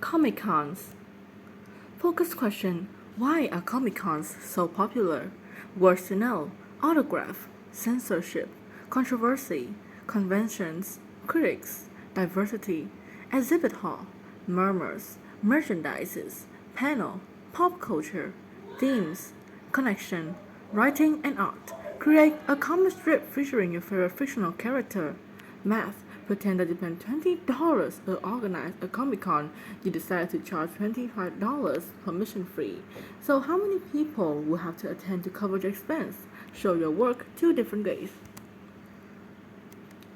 Comic Cons. Focus question: why are Comic Cons so popular? Words to know: autograph, censorship, controversy, conventions, critics, diversity, exhibit hall, murmurs, merchandises, panel, pop culture, themes, connection, writing and art. Create a comic strip featuring your favorite fictional character. Math. Pretend that you spend $20 to organize a Comic Con. You decide to charge $25 permission free. So how many people will have to attend to cover the expense? Show your work 2 different ways.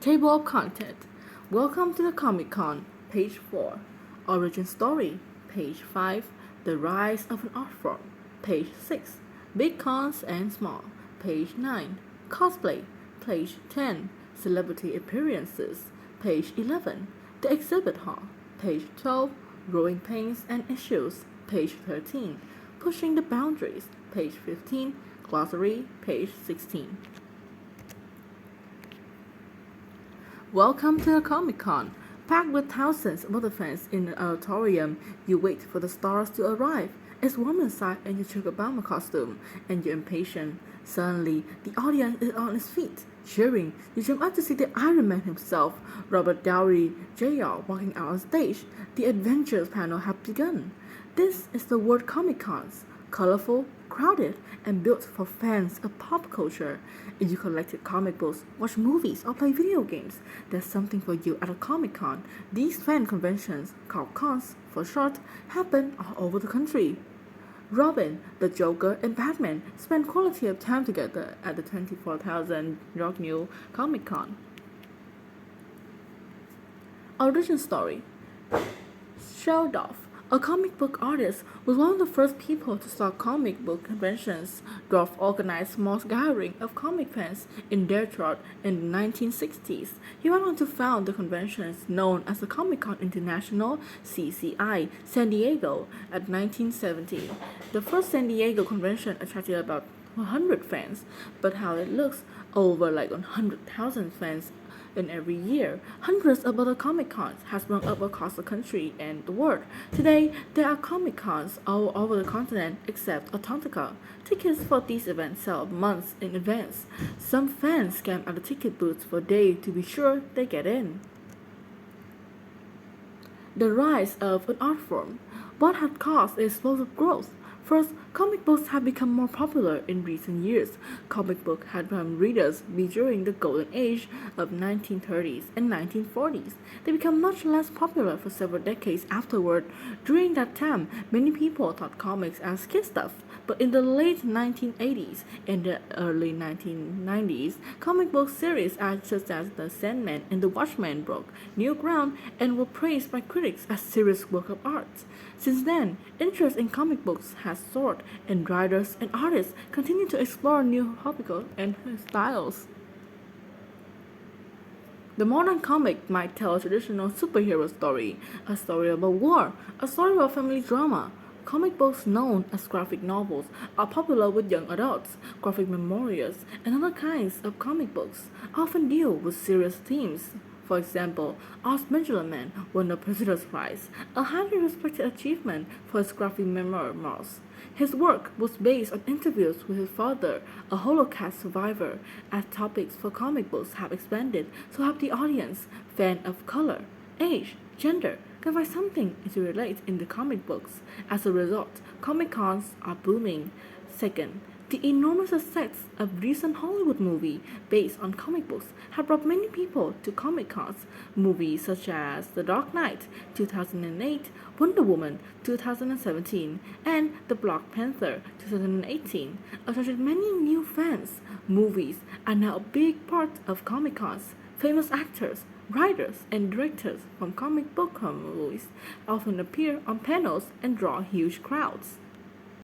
Table of content. Welcome to the Comic Con. Page 4. Origin story. Page 5. The rise of an art form. Page 6. Big cons and small. Page 9. Cosplay. Page 10. Celebrity appearances. Page 11. The exhibit hall. Page 12. Growing pains and issues. Page 13. Pushing the boundaries. Page 15. Glossary. Page 16. Welcome to the Comic Con. Packed with thousands of other fans in the auditorium, you wait for the stars to arrive. It's warm inside in your Chugabama costume, and you're impatient. Suddenly, the audience is on its feet, cheering. You jump up to see the Iron Man himself, Robert Downey Jr., walking out on stage. The Adventures panel has begun. This is the World Comic Cons, colorful, crowded, and built for fans of pop culture. If you collected comic books, watch movies, or play video games, there's something for you at a Comic Con. These fan conventions, called cons for short, happen all over the country. Robin, the Joker, and Batman spend quality of time together at the 24,000 York New Comic Con. Origin story. Sheldorf, a comic book artist, was one of the first people to start comic book conventions. Dorff organized small gathering of comic fans in Detroit in the 1960s. He went on to found the conventions known as the Comic-Con International (CCI) San Diego at 1970. The first San Diego convention attracted about 100 fans, but how it looks, over like 100,000 fans in every year. Hundreds of other Comic Cons have sprung up across the country and the world. Today, there are Comic Cons all over the continent except Antarctica. Tickets for these events sell months in advance. Some fans camp at the ticket booths for days to be sure they get in. The rise of an art form. What had caused explosive growth? First, comic books have become more popular in recent years. Comic book had become readers during the golden age of 1930s and 1940s. They became much less popular for several decades afterward. During that time, many people thought comics as kid stuff. But in the late 1980s and the early 1990s, comic book series such as The Sandman and The Watchmen broke new ground and were praised by critics as serious works of art. Since then, interest in comic books has soared, and writers and artists continue to explore new topics and styles. The modern comic might tell a traditional superhero story, a story about war, a story about family drama. Comic books known as graphic novels are popular with young adults. Graphic memoirs and other kinds of comic books often deal with serious themes. For example, Oz Benjamin won the President's Prize, a highly respected achievement for his graphic memoirs. His work was based on interviews with his father, a Holocaust survivor. As topics for comic books have expanded, so have the audience. Fans of color, age, gender can find something to relate in the comic books. As a result, Comic Cons are booming. Second, the enormous success of recent Hollywood movies based on comic books have brought many people to Comic Cons. Movies such as The Dark Knight 2008, Wonder Woman 2017, and The Black Panther 2018 attracted many new fans. Movies are now a big part of Comic Cons. Famous actors, writers, and directors from comic book movies often appear on panels and draw huge crowds.